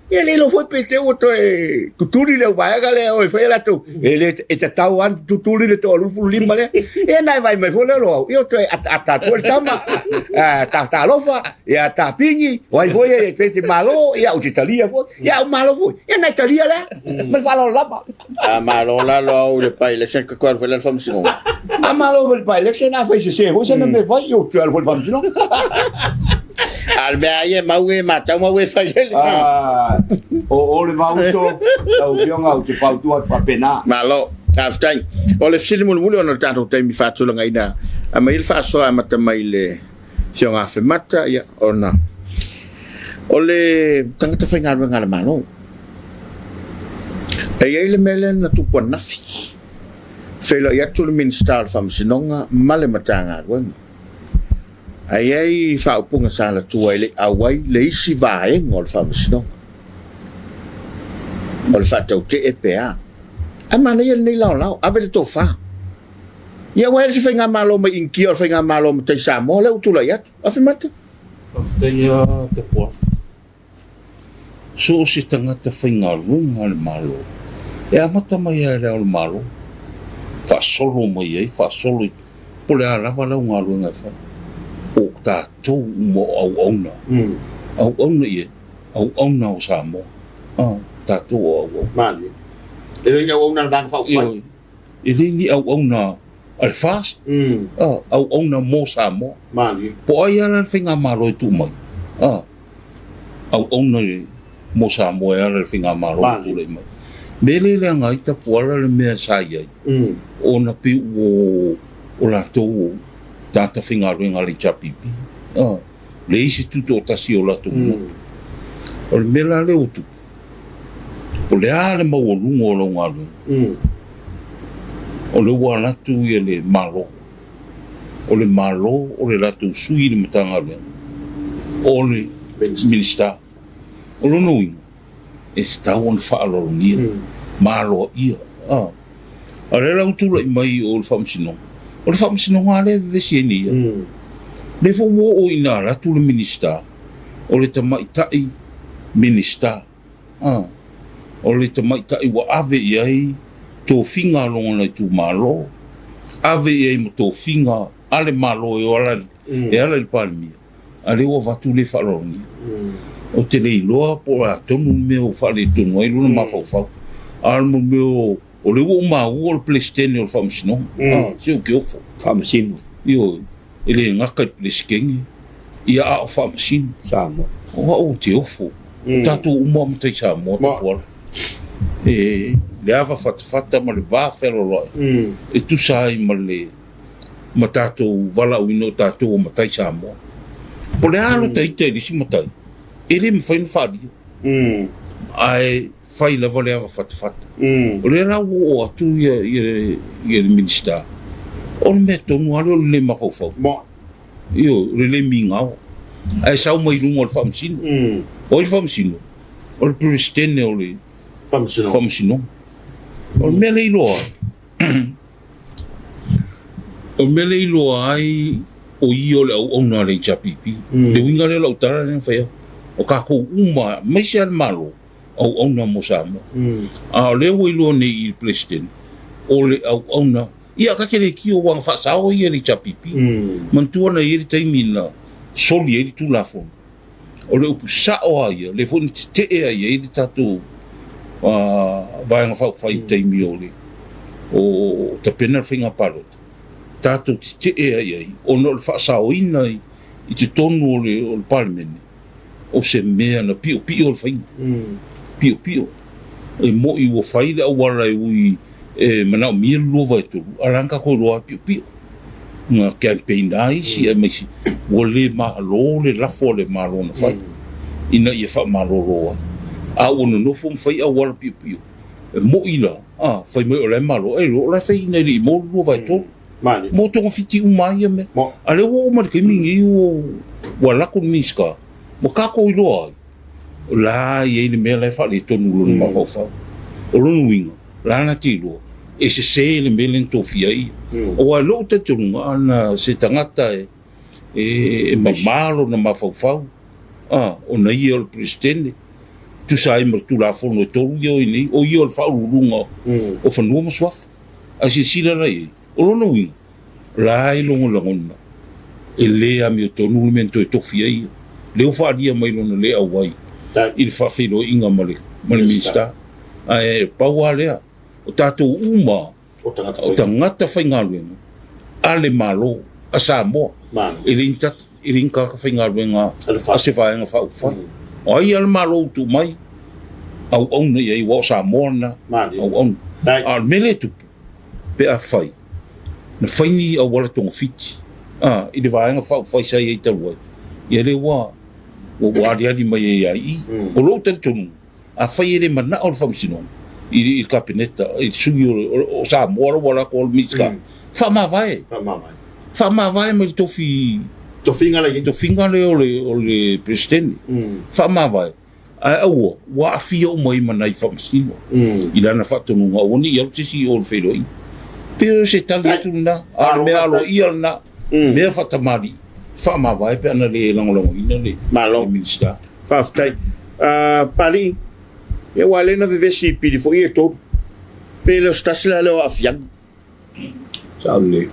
e le lo foi pete o to e tuturi le vai ga le o foi la tu ele e te tau an tuturi le to lu lima le e nai vai mai foi lo io to ata to tama ta lofa e ta pingi vai foi e pete malo e o Italia foi e o malo foi e na Italia le ma fa lo lapa malo la lo le pai le cerca qual foi la famsino malo le pai le na foi se voi se non me vai io to al famsino Albea mau e mata mau e fai o le vauso au fionga o te pautua fa pena malo Aftai. O le fili mulu ona tato taimi fatulanga ina. Ama il fa so amata mai le sionga fe mata ya ona. O le tangata fa ngalo ngala malo. E ele mele na tupu nafi. Felo ya tu le minister Faamisionare male matanga wang. Ai fa upunga sala tu ele awai le isi vae ngol Faamisionare. O le fa tau te EPA. Amana ia nei lao ave to fa ia wa se fenga malo me inki o fenga malo me te Samoa le utula ia afi mate te ia te po so si tangata fenga lunga le malo e amata mai le malo fa solo mai ai fa solo pole ala vala unga lunga fa o ta to mo au ona ia au ona o Samoa ta to au mali ele ia ona dang fa ufai ele ni au na al fast au na mo Samoa mali po ai ala finga malo tu mai au na mo Samoa ala finga malo tu le mai bele le ngai Tapuala le mea sai ai ona pi o la to tata finga ringa le chapipi le isi tu to tasi o la tu o le mela le utu o le ale ma o lungo lo ngalo o le wana tu ye le malo o le latu sui le matanga le o le minister o lo nui e sta on fa lo ni malo ia a le lau tu le mai o le Faamisionare ale vesienia le fo wo o ina la tu le minister o le tamaitai minister o le tamaitai wa ave iai tō finga longa nei tū malo ave iai mo tō finga ale malo e ala le palmia ale o vatu le whalongi o te rei loa po a tonu me o whale tonu ai luna mawhauwhau almo me o le o mau o le plestene o le Faamisionare se o ke ofo Faamisionare io ele ngaka i pleskengi ia a o Faamisionare Samoa o te ofo tatu uma mtai Samoa Tapuala le ava fatafata ma le vafelo loa e tu sai ma le ma tatou vala uino tatou o matai Samoa po le alo taita lisi matai e le mawhaina wharia ai whai lava le ava fatafata o le rau o atu ia le minister o le mea tonu ale o le makauwhau io le mingao ai sau mai rungo o le Faamisionare o le Faamisionare o le presidente o le Faamisionare o me le iloa ai o io le au ona le chapipi le winga le lautara le fai o ka ko uma mai se al malo au ona mo Samoa a le o ilo nei il president o le au ona ia ka ke le ki o wang fa sao ia le chapipi mantua na ia taimina soli ia tu la fon o le upu sao ia le fon te ia ia tatu vai nga fai taimi o te pena finga palot tatu te e o no le fasao ina i te tonu o le parliament o se mea na pio le fainga pio e mo i o fai le awara e ui mana o mia lua vai tolu aranka ko loa pio nga campaign ai si e mesi o le malo le lafo le malo na fai ina ia fa malo loa a ono no fo fai a wala pio mo ila fai me o le malo e lo la fai nei mo lo vai to mo to fiti umai me ale o ma ke mingi o wala ko miska mo ka ko ilo la ye ni me la fa le to no ma fa o lo winga la na tilo e se le melen to fiai o a lo te to ana se tangata e malo na ma fa o na ia o presidente tu sai mo tu la fono to yo ni o yo fa lunga o fa no mo swaf a si sila la e o no wi la i longo longo e le a mi to no mento to fiai le o fa dia mai no le awai il fa filo inga male minister ai pa wale o tato uma o tangata fa ngalu ale malo a Samoa irin ka whainga ruenga a se whaenga whauwha. O ai al malo tu mai, au ona i wa Samoa na, au ona. Al mele tupu, pe a fai na fai ni a wala tonga fiti i le vaenga fai sai e talu ai ia le wa ali mai ai o lo tel tonu a fai ele mana o Faamisino i kabineta i sugi o Samoa wala ko miska fa ma vai mai to finga le o le presidente fa ma vai au wa afia o mai mana i Faamisino i lana fa tonu nga oni ia tisi o felo i pero se tali tuna a me alo ia na me fa tamali fa ma vai pe na le lango ina le minister fa ftai pali e wale na vivesi pidi fo ie to pelo stasila le afian saule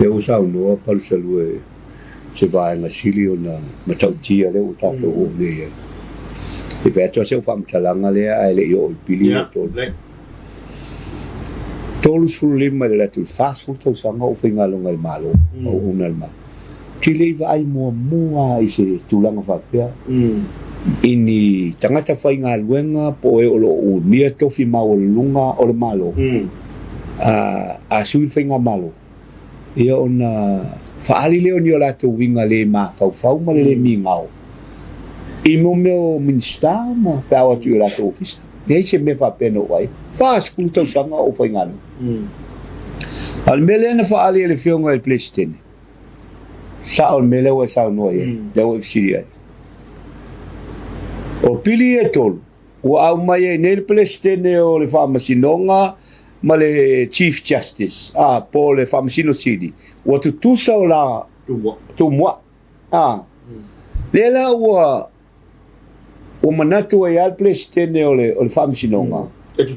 e o sa no Palusalue se vai na sili ona matautia le o tato o le e veto se o fam talanga le ai le yo pili to tolu sulima le tu fast food to sanga o finga longa el malo o unalma tile vai mo i se tulanga fa pia ini tangata fai ngā luenga po e olo o mia tofi mau lunga o le malo a sui fai ngā malo ia ona faali leo ni o lato winga le ma fau ma le mi ngau i mo meo minsta ma pao tu o lato ofisa nei se me fa peno wai fast food tau sanga o fai ngā al mele na faali le fionga el plestene sa o mele wa sa no ye le o fisiria o pili e tolu o au mai e nel plestene o le Faamisinonga ma le Chief Justice po le Faamisino City o tu tusa o la tu mua le la o manatu e al plestene o le Faamisinonga e tu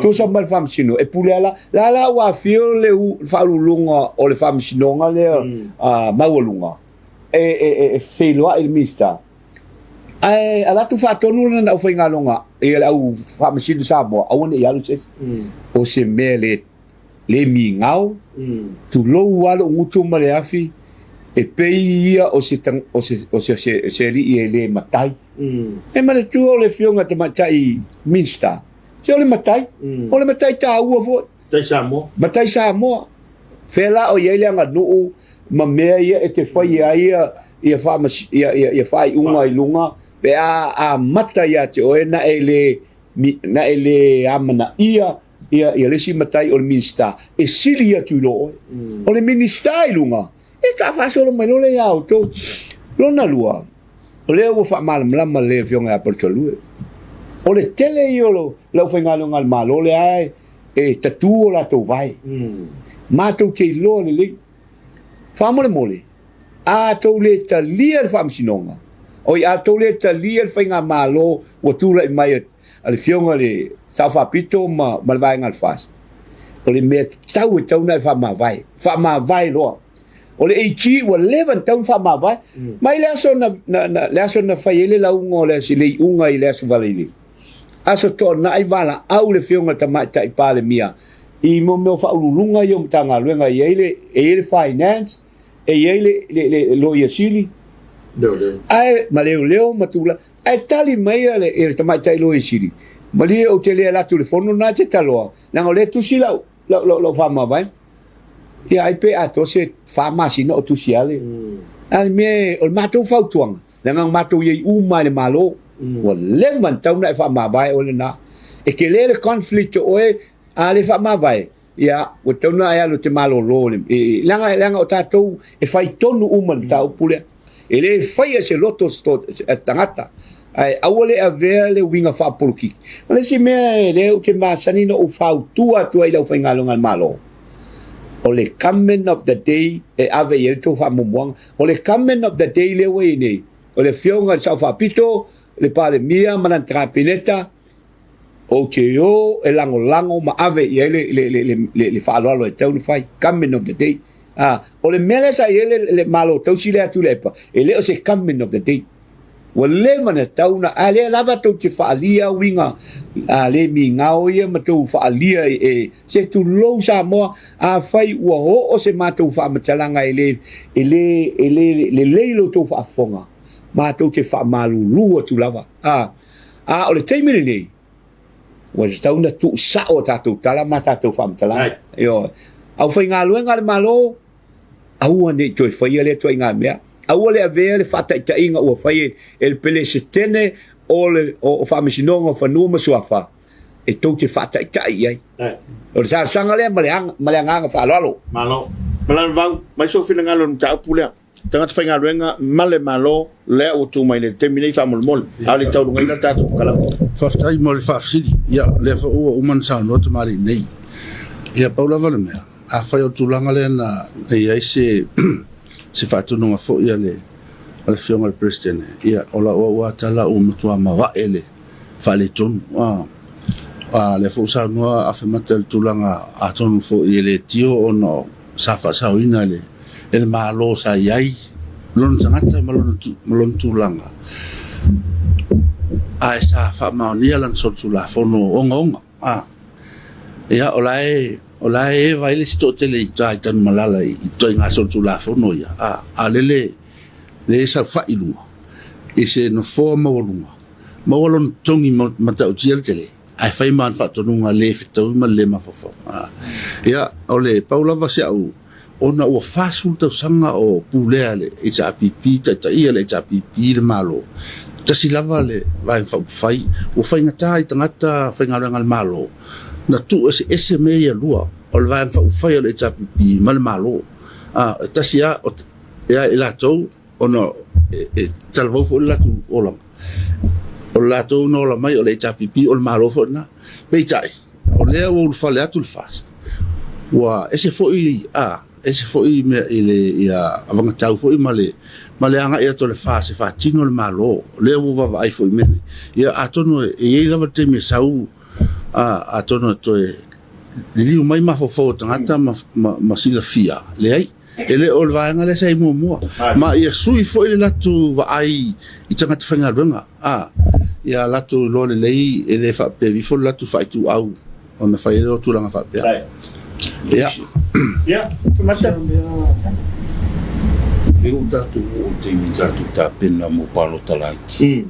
tusa mal Faamisino e pule la wa fio le falulunga o le Faamisinonga le mawalunga e feloa il mista ai ala tu fa tonu na o fainga longa e au Faamisino Samoa au ne yalu ses o se mele le mingau tu lo walo ngutu male afi e peia o se ri le matai e male tu o le fionga te matai minsta se o le matai ta ua vo matai Samoa fela o yele anga no ma mea ia e te fai ia fai unga i lunga pe a mata ia te o na ele amana ia le si matai o le minsta e sili atu lo o le minsta i lunga e ka fa solo mai le auto lona lua o le o fa mal mlama le fionga a Palusalue o le tele i o lo fa ngalo ngal malo le ai e tatu o la to vai matou ke lo le fa mole a to le talia le Faamisinonga o i a to le talia le fainga malo o tula i mai ale fionga le sa fa pito ma vai ngal fast o le me tau na fa ma vai lo o le echi o 11 tau fa ma vai mai le so na fa ele la ungo le si le unga i le so valili aso to na i vala au le fionga ta i pale mia i mo me fa ulunga yo mtanga luenga i ele finance e ele le lawyer sili ai ma leo matula ai tali mai ele tamai tai lawyer sili ma le o tele la telefono na te talo na ole tu sila lo fa ma vai ia ai pe ato se fa ma sino o tu siale ai me o matou fa tuang na ngang matou ye uma le malo o le man tau na fa ma vai o le na e ke le conflict o ale fa ma vai ia o tau na ia lo te malo lo langa o tatou e fai tonu uma tau pule ele fai se loto sto tangata ai awole ave le winga fa poluki ale si me le o ke masani no fa tua ai lo fai ngalonga malo o le comment of the day e ave ye to fa momwang o le comment of the day le we nei o le fionga sa fa pito le pale mia manantra pineta o te o e lango ma ave ye le fa lo e tau fai comment of the day o le mele sa ye le malo tau sile atu le pa e le o se comment of the day o le mana tau na ale lava tau te fa alia winga le mi ngao ye ma tau fa alia e se tu lo sa mo a fai o se ma tau fa matalanga le lo tau fa fonga ma tau te fa malu lu tu lava o le taimini nei Wa tau na tu sa o tatu tala ma tatu fam tala. Yo. Au fai ngā luenga le malo. Au ane toi fai le toi ngā mea. Au le ave le fata ita inga ua fai el pele se tene o Faamisionare fa no masuafa. E tau te fata ita ai. O sa sanga le maleanga fa lalo. Malo. Malan vang mai so fina ngalo Tapuala. Tangata whainga ruenga, male malo, lea o tū mai le teminei whamolmol. Ale tau runga ina tātou kala. Whaftai mo le whafsiri. Ia, lea whaua uman sā noa te mari nei. Ia, paulawa le mea. A whai o tūlanga le na, ai se whātununga fo ia le whionga le presidente. Ia, ola ua tala o mutua mawa ele. Whale tonu. Le fo sā noa a whamata le tūlanga a tonu fo ia le tio o no sa whasauina le. El malo sa yai lon tangata malon tulanga ai sa fa maonia lan so tula fono onga ya olai vai le sto tele tai tan malala I toi nga so tula fono ya alele le sa fa ilu ise no forma volunga mawalon tongi mata util tele ai fai man fa tonunga le fitu le mafofo ya ole paula va se au ona ua fasul tau sanga o pulea le HRPP ta ia le HRPP le malo tasi lava le vai fai o fai ngata I tangata fai ngara ngal malo na tu ese me ia lua o le vai fai le HRPP mal malo tasi ya ila tau ona salvo fo la tu ola o la tau no la mai o le HRPP o le malo fo na peitai o le o fale atu fast wa ese fo ese foi me ile ia avanga tau foi male anga ia to le fase fa tino le malo le uva vai foi me ia atono e lava te me sau atono to li mai ma fo tangata ma sila fia le ai ele ol vai nga le sai mo ma ia sui foi le latu vai I tangata fanga runga ia latu lo le lei ele fa pe vi fo latu fa tu au ona fa ele tu langa fa pe Ya, mata. Leo tatu o te mi tatu ta pena mo palo talaki.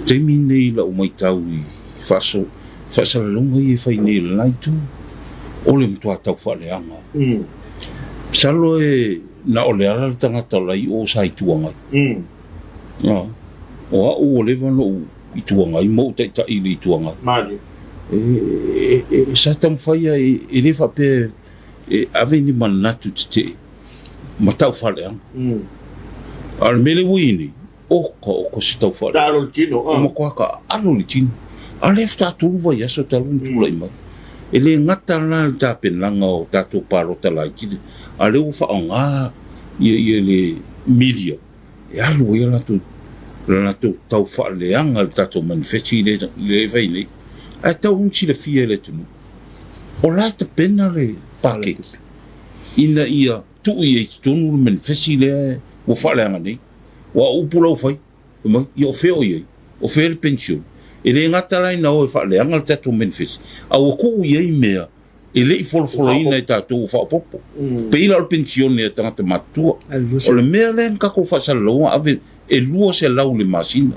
Te mi nei la o mai tau I faso longa I fai nei la tu. Ole mtua tau whaleanga. Salo na ole ala tangata lai o sai tuanga. O a o le vano I tuanga I mo te ta I tuanga. Mali. Sa tam fai e le fa pe ave ni manatu te matau fale al mele wini o ko si tau fale talo tino mo ko ka alo li tin ale fta tu va ya so talun tu lai ma ele ngata na ta penanga o tatu paro tala ki ale u fa nga ye le media ya lo ya la tu tau fale anga tatu manifesti le vai le a tau unchi le fia le tunu o la te pena le pake ina ia tu ia tunu men fesi le o fale anga nei wa upula o fai ma ia feo ia o fer pension ele ngata lai na o fale anga le tatu men fesi a o ku ia mea ele fol ina tatu fa popo pe ila o pension ne tanga matua o le mea le ka ko fa salo ave e lua se lau le masina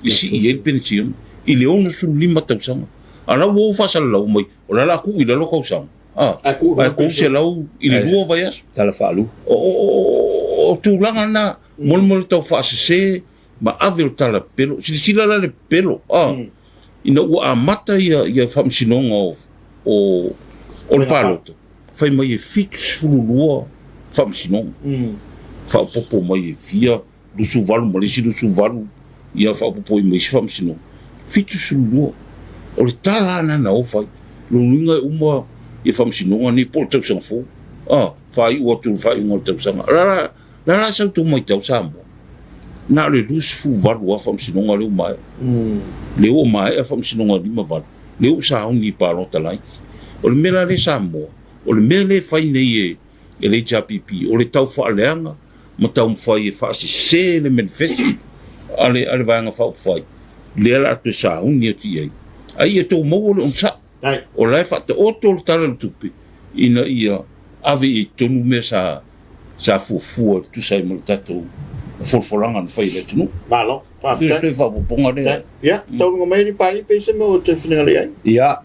isi ia pension ile ono su lima tausanga ala wo fa sal lau mai ola la ku ile lo kausanga aku se lau ile lua vai as tala falu o tu langa na mol tau fa se ma ave tala pelo sila la le pelo ina wa mata ia Faamisionare o palo fai mai fix fulu lua Faamisionare fa popo mai fia du suvalu mai si du suvalu ia fa popo mai Faamisionare fitu sulu o le tala na o fai lo lunga uma e Faamisionare ni por tau sang fo fai o tu fai ngol tau sang la sa tu mai tau sang na le lus fu valu a Faamisionare le mai le o mai a Faamisionare ni ma va le o sa ni paro talai o le mela le Samoa o le mele fai nei e le JPP o le tau fa leanga ma tau fai e fa se le manifesti ale vanga fa fai le ala tu sa unia ti ai to mo on sa o la fa to to tala tupi ina ia ave to no me sa fu tu sai mo tato forfolanga no fai le tu malo Te whapuponga rea. Ya, tau ngomai ni pali pe se mo te whinangali ai. Ia,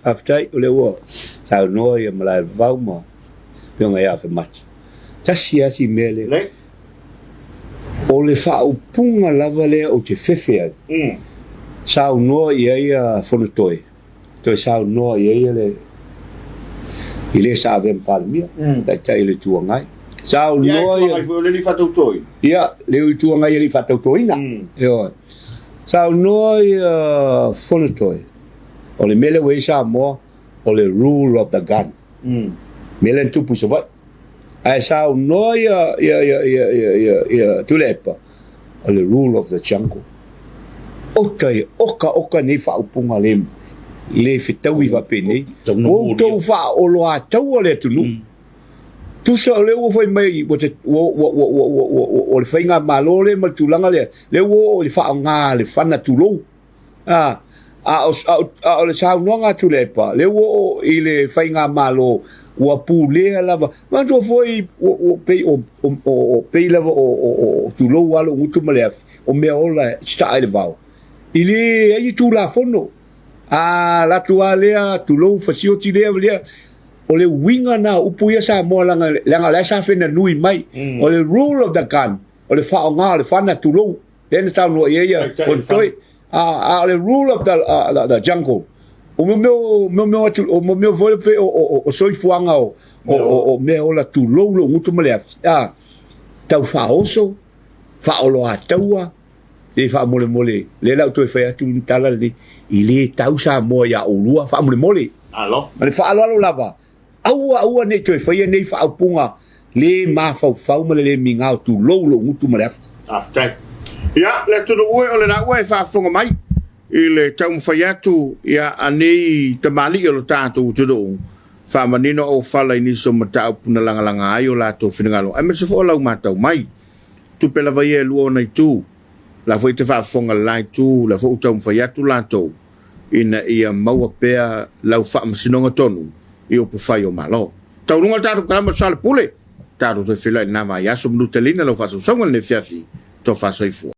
aftai o le ua, sau noa ia malai vau ma, pionga ia whi mati. Tasi asi mele, o le whaupunga lava lea o te whewhea. Sau noa ia whanutoi. Toi sau noa ia le, i le sa vem palmia, tai le tuangai. Sau noa ia... Ia, le li whatautoi. Ia, le tuangai ia li whatautoina. Ia, sau noa ia whanutoi. O le mele wei Samoa, o le rule of the gun. Mele tupu sa vai. Ai sau noa ia tulepa, o le rule of the jungle. Oka nei whaupunga le whitaui wape nei. O tau wha o loa tau o le tunu. Tusa o le ua whai mai, o le whainga malo le matulanga le ua o le wha o ngā le whana tulou. O le sau noa ngā tulepa, le ua o i le whainga malo, ua pū lea lava. Mantua foi o pei lava o tulou alo ngutu maleafi, o mea ola sta ai le vau. I le ai tu la fono. La tua lea tulou fasio ti lea o le winga na upu ia Samoa langa le sa fena nui mai. O le rule of the gun, o le wha o ngā le whana tulou. Lena tau noa ia o toi. Le rule of the jungle. O meu vole pe o soifuanga o mea ola tulou lo ngutu maleafi. Tau whaoso, whaolo a taua, le wha mole, le lau toi whai atu tala ni, i le tau Samoa ia olua, wha mole. Alo. Ma le wha alo lava. Aua nei toi whai nei wha aupunga, le ma fau ma le mingau tulou lo ngutu maleafi. Aftai. Ia, le tunu ue o le na ue whaafonga mai. I le tau mwhai atu, ia anei tamali o lo tātou tudu. Whamanino o whala i niso matau puna langa ai o lātou whinangalo. Ai mese fo lau mātau mai. Tu pela vai e luo nei tū. La fo i te whaafonga lai tū, la fo utau mwhai atu lātou. Ina ia maua pēa lau whaamasinonga tonu i o puwhai o malo. Tau runga tātou karama Soalepule. Tātou te whila i nama i aso mnutelina lau whaasau saunga ne fiafi. Tō whaasau